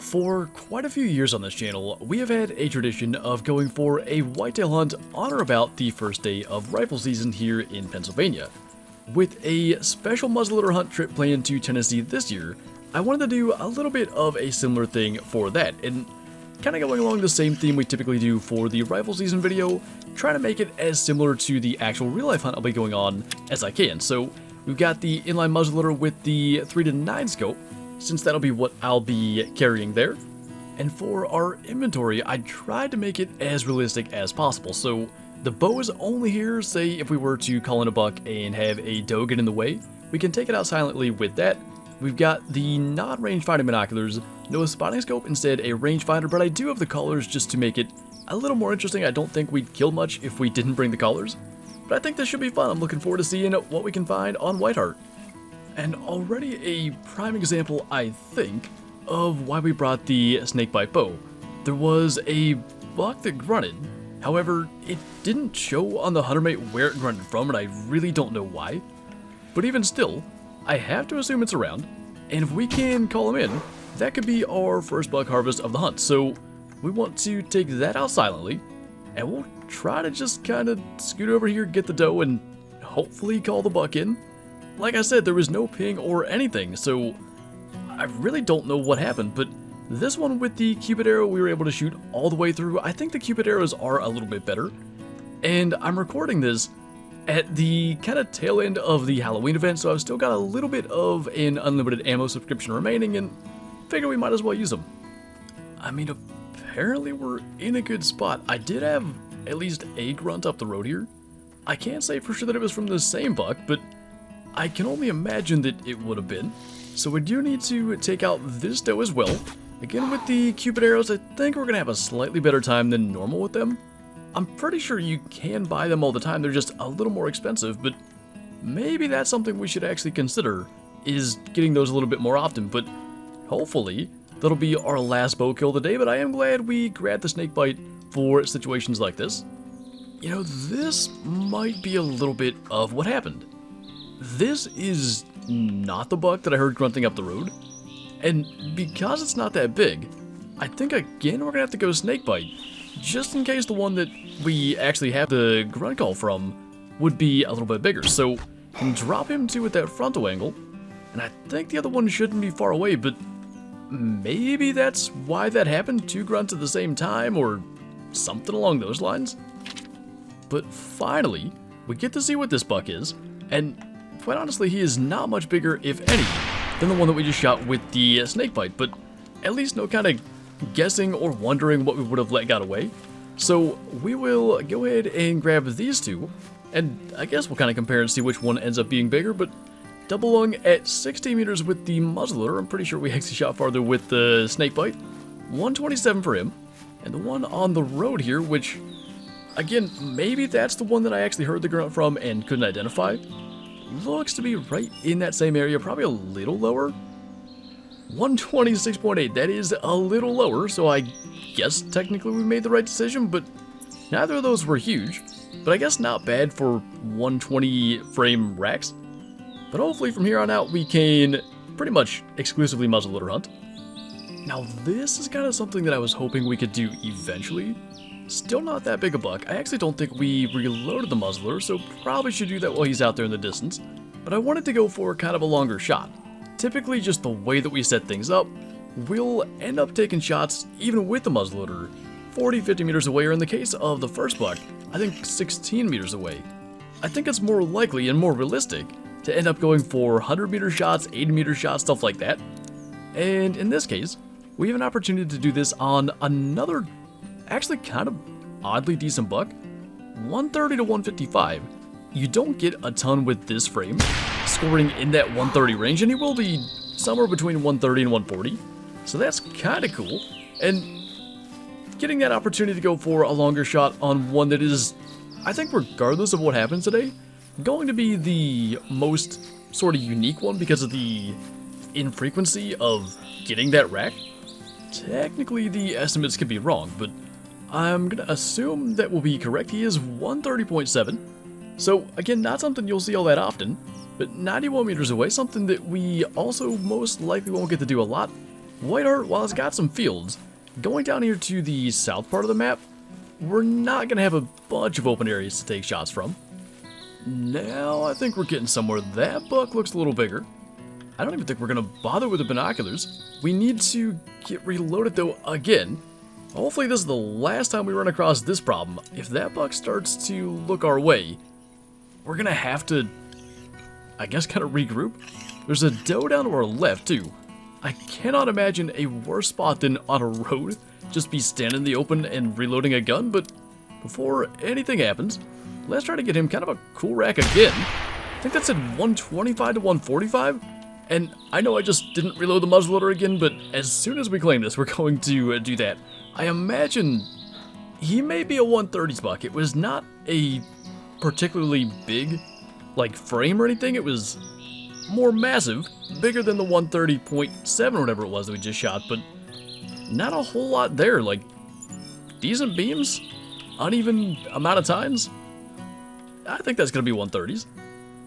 For quite a few years on this channel, we have had a tradition of going for a whitetail hunt on or about the first day of rifle season here in Pennsylvania. With a special muzzleloader hunt trip planned to Tennessee this year, I wanted to do a little bit of a similar thing for that, and kind of going along the same theme we typically do for the rifle season video, trying to make it as similar to the actual real life hunt I'll be going on as I can. So we've got the inline muzzleloader with the 3-9 scope, since that'll be what I'll be carrying there. And for our inventory, I tried to make it as realistic as possible. So the bow is only here, say if we were to call in a buck and have a doe get in the way, we can take it out silently with that. We've got the non-rangefinder binoculars, no spotting scope, instead a rangefinder, but I do have the collars just to make it a little more interesting. I don't think we'd kill much if we didn't bring the collars, but I think this should be fun. I'm looking forward to seeing what we can find on Whitehart. And already a prime example, I think, of why we brought the snakebite bow. There was a buck that grunted, however, it didn't show on the HunterMate where it grunted from, and I really don't know why. But even still, I have to assume it's around, and if we can call him in, that could be our first buck harvest of the hunt. So we want to take that out silently, and we'll try to just kind of scoot over here, get the doe, and hopefully call the buck in. Like I said, there was no ping or anything, so I really don't know what happened, but this one with the Cupid arrow, we were able to shoot all the way through. I think the Cupid arrows are a little bit better, and I'm recording this at the kind of tail end of the Halloween event, so I've still got a little bit of an unlimited ammo subscription remaining, and figure we might as well use them. I mean, apparently we're in a good spot. I did have at least a grunt up the road here. I can't say for sure that it was from the same buck, but I can only imagine that it would have been. So we do need to take out this doe as well. Again, with the Cupid arrows, I think we're going to have a slightly better time than normal with them. I'm pretty sure you can buy them all the time, they're just a little more expensive, but maybe that's something we should actually consider, is getting those a little bit more often. But hopefully, that'll be our last bow kill of the day, but I am glad we grabbed the snakebite for situations like this. You know, this might be a little bit of what happened. This is not the buck that I heard grunting up the road, and because it's not that big, I think again we're gonna have to go snakebite, just in case the one that we actually have the grunt call from would be a little bit bigger. So can drop him too with that frontal angle, and I think the other one shouldn't be far away, but maybe that's why that happened, 2 grunts at the same time or something along those lines. But finally, we get to see what this buck is, and quite honestly, he is not much bigger, if any, than the one that we just shot with the snakebite, but at least no kind of guessing or wondering what we would have let got away. So we will go ahead and grab these two, and I guess we'll kind of compare and see which one ends up being bigger, but double lung at 60 meters with the muzzleloader. I'm pretty sure we actually shot farther with the snakebite. 127 for him, and the one on the road here, which, again, maybe that's the one that I actually heard the grunt from and couldn't identify. Looks to be right in that same area, probably a little lower. 126.8, that is a little lower, so I guess technically we made the right decision, but neither of those were huge. But I guess not bad for 120 frame racks. But hopefully from here on out we can pretty much exclusively muzzleloader hunt. Now this is kind of something that I was hoping we could do eventually. Still not that big a buck. I actually don't think we reloaded the muzzleloader, so probably should do that while he's out there in the distance. But I wanted to go for kind of a longer shot. Typically, just the way that we set things up, we'll end up taking shots, even with the muzzleloader, 40-50 meters away, or in the case of the first buck, I think 16 meters away. I think it's more likely and more realistic to end up going for 100-meter shots, 80-meter shots, stuff like that. And in this case, we have an opportunity to do this on another actually kind of oddly decent buck. 130 to 155. You don't get a ton with this frame, scoring in that 130 range, and he will be somewhere between 130 and 140. So that's kind of cool. And getting that opportunity to go for a longer shot on one that is, I think regardless of what happens today, going to be the most sort of unique one because of the infrequency of getting that rack. Technically the estimates could be wrong, but I'm gonna assume that will be correct. He is 130.7. So again, not something you'll see all that often, but 91 meters away, something that we also most likely won't get to do a lot. Whitehart, while it's got some fields, going down here to the south part of the map, we're not going to have a bunch of open areas to take shots from. Now I think we're getting somewhere. That buck looks a little bigger. I don't even think we're going to bother with the binoculars. We need to get reloaded though again. Hopefully this is the last time we run across this problem. If that buck starts to look our way, we're going to have to, I guess, kind of regroup. There's a doe down to our left too. I cannot imagine a worse spot than on a road. Just be standing in the open and reloading a gun, but before anything happens, let's try to get him kind of a cool rack again. I think that said 125 to 145, and I know I just didn't reload the muzzleloader again, but as soon as we claim this, we're going to do that. I imagine he may be a 130s buck. It was not a particularly big, like, frame or anything. It was more massive, bigger than the 130.7 or whatever it was that we just shot, but not a whole lot there. Like, decent beams, uneven amount of tines. I think that's going to be 130s.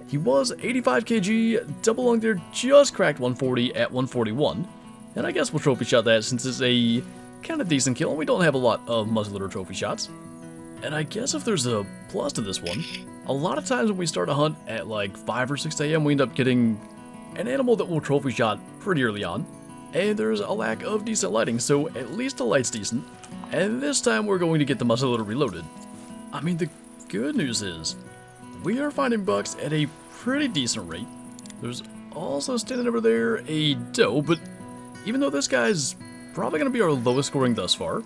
He was 85 kg, double lung there, just cracked 140 at 141. And I guess we'll trophy shot that since it's a kind of decent kill and we don't have a lot of muzzleloader trophy shots. And I guess if there's a plus to this one, a lot of times when we start a hunt at like 5 or 6 a.m. we end up getting an animal that will trophy shot pretty early on. And there's a lack of decent lighting, so at least the light's decent. And this time we're going to get the muzzleloader reloaded. I mean, the good news is, we are finding bucks at a pretty decent rate. There's also standing over there a doe, but even though this guy's probably going to be our lowest scoring thus far,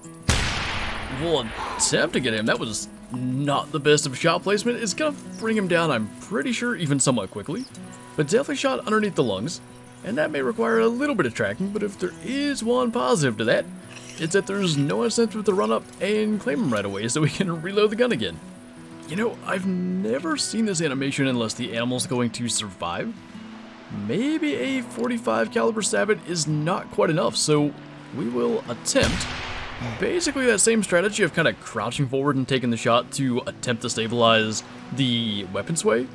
we'll attempt to get him. That was not the best of shot placement. It's going to bring him down, I'm pretty sure, even somewhat quickly. But definitely shot underneath the lungs. And that may require a little bit of tracking, but if there is one positive to that, it's that there's no incentive to run up and claim him right away so we can reload the gun again. You know, I've never seen this animation unless the animal's going to survive. Maybe a 45 caliber Sabot is not quite enough, so we will attempt basically that same strategy of kind of crouching forward and taking the shot to attempt to stabilize the weapon sway.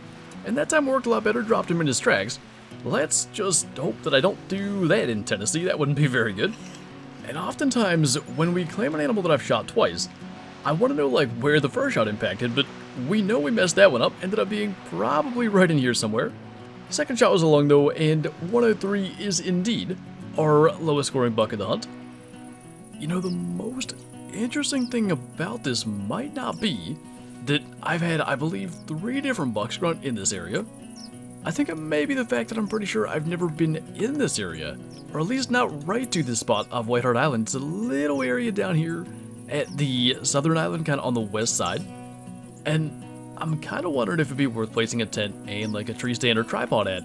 And that time worked a lot better, dropped him in his tracks. Let's just hope that I don't do that in Tennessee. That wouldn't be very good. And oftentimes, when we claim an animal that I've shot twice, I want to know like where the first shot impacted, but we know we messed that one up. Ended up being probably right in here somewhere. Second shot was a lung though, and 103 is indeed our lowest scoring buck of the hunt. You know, the most interesting thing about this might not be that I've had, I believe, 3 different bucks grunt in this area. I think it may be the fact that I'm pretty sure I've never been in this area, or at least not right to this spot of Whitehart Island. It's a little area down here at the southern island, kind of on the west side, and I'm kind of wondering if it'd be worth placing a tent and like a tree stand or tripod at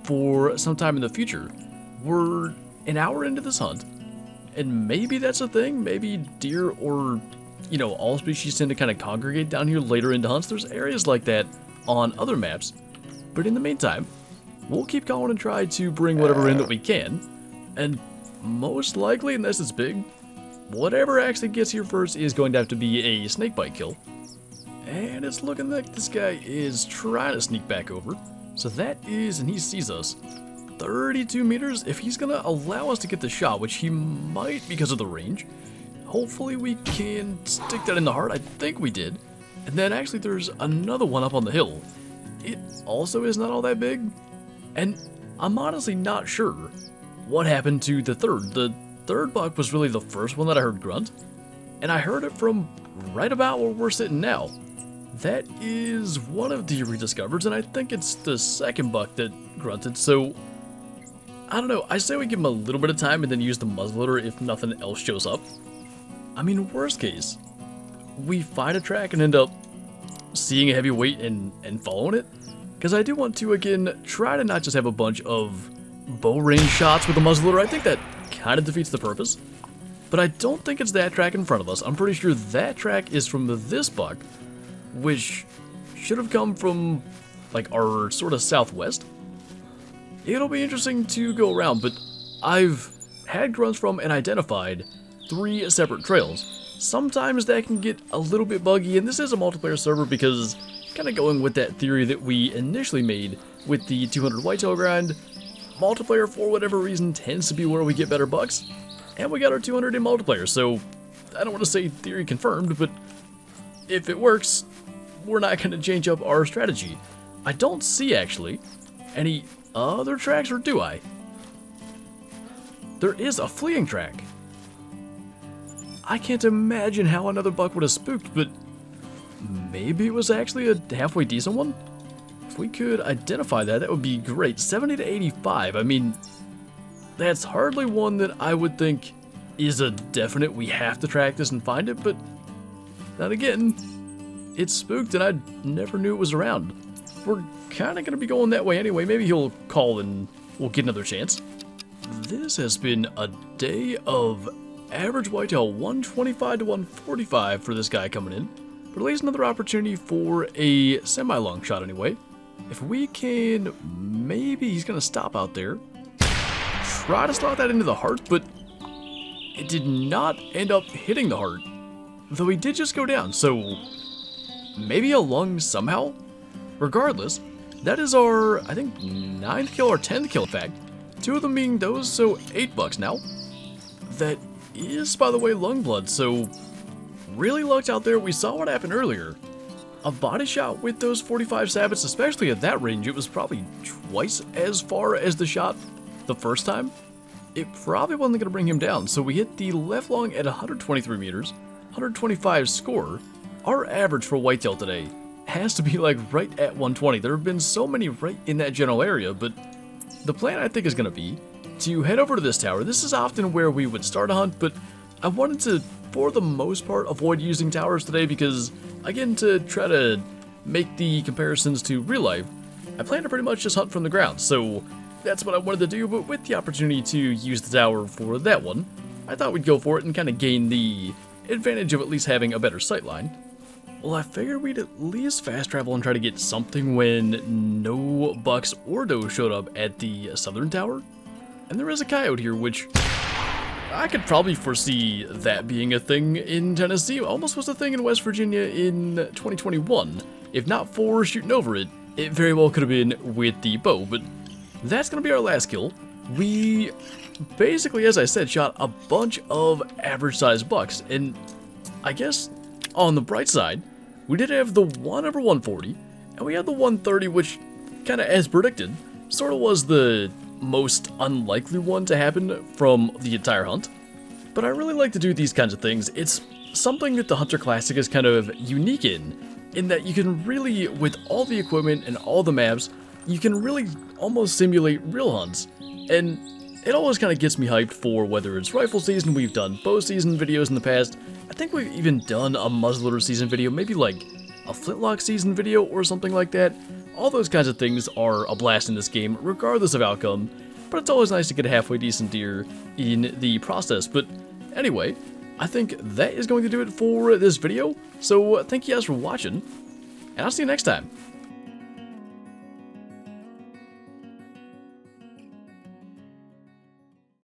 for some time in the future. We're an hour into this hunt, and maybe that's a thing. Maybe deer or, you know, all species tend to kind of congregate down here later into hunts. There's areas like that on other maps. But in the meantime, we'll keep going and try to bring whatever in that we can. And most likely, unless it's big, whatever actually gets here first is going to have to be a snakebite kill. And it's looking like this guy is trying to sneak back over. So that is, and he sees us, 32 meters. If he's going to allow us to get the shot, which he might because of the range, hopefully we can stick that in the heart. I think we did. And then actually there's another one up on the hill. It also is not all that big, and I'm honestly not sure what happened to the third. The third buck was really the first one that I heard grunt, and I heard it from right about where we're sitting now. That is one of the rediscovers, and I think it's the second buck that grunted, so I don't know. I say we give him a little bit of time and then use the muzzleloader if nothing else shows up. I mean, worst case, we find a track and end up seeing a heavy weight and following it, because I do want to again try to not just have a bunch of bow range shots with the muzzleloader. I think that kind of defeats the purpose, but I don't think it's that track in front of us. I'm pretty sure that track is from this buck, which should have come from like our sort of southwest. It'll be interesting to go around, but I've had grunts from and identified 3 separate trails. Sometimes that can get a little bit buggy, and this is a multiplayer server because kind of going with that theory that we initially made with the 200 whitetail grind, multiplayer, for whatever reason, tends to be where we get better bucks. And we got our 200 in multiplayer, so I don't want to say theory confirmed, but if it works, we're not going to change up our strategy. I don't see, actually, any other tracks, or do I? There is a fleeing track. I can't imagine how another buck would have spooked, but maybe it was actually a halfway decent one? If we could identify that, that would be great. 70 to 85, I mean, that's hardly one that I would think is a definite we have to track this and find it, but then again, it's spooked and I never knew it was around. We're kind of going to be going that way anyway. Maybe he'll call and we'll get another chance. This has been a day of average whitetail 125 to 145 for this guy coming in. But at least another opportunity for a semi-long shot anyway. If we can, maybe he's going to stop out there. Try to slot that into the heart, but it did not end up hitting the heart. Though he did just go down, so maybe a lung somehow? Regardless, that is our, I think, 9th kill or 10th kill in fact. 2 of them being those, so 8 bucks now. That is, by the way, lung blood, so really lucked out there. We saw what happened earlier. A body shot with those 45 sabots, especially at that range, it was probably twice as far as the shot the first time. It probably wasn't going to bring him down, so we hit the left lung at 123 meters, 125 score. Our average for whitetail today has to be like right at 120. There have been so many right in that general area, but the plan I think is going to be to head over to this tower. This is often where we would start a hunt, but I wanted to, for the most part, avoid using towers today because, again, to try to make the comparisons to real life, I plan to pretty much just hunt from the ground, so that's what I wanted to do, but with the opportunity to use the tower for that one, I thought we'd go for it and kind of gain the advantage of at least having a better sightline. Well, I figured we'd at least fast travel and try to get something when no bucks or does showed up at the southern tower. And there is a coyote here, which I could probably foresee that being a thing in Tennessee. Almost was a thing in West Virginia in 2021. If not for shooting over it, it very well could have been with the bow, but that's going to be our last kill. We basically, as I said, shot a bunch of average-sized bucks, and I guess on the bright side, we did have the one over 140, and we had the 130, which kind of, as predicted, sort of was the most unlikely one to happen from the entire hunt. But I really like to do these kinds of things. It's something that the Hunter Classic is kind of unique in that you can really, with all the equipment and all the maps, you can really almost simulate real hunts, and it always kind of gets me hyped for whether it's rifle season. We've done bow season videos in the past. I think we've even done a muzzleloader season video, maybe like a flintlock season video or something like that. All those kinds of things are a blast in this game, regardless of outcome, but it's always nice to get a halfway decent deer in the process. But anyway, I think that is going to do it for this video, so thank you guys for watching, and I'll see you next time.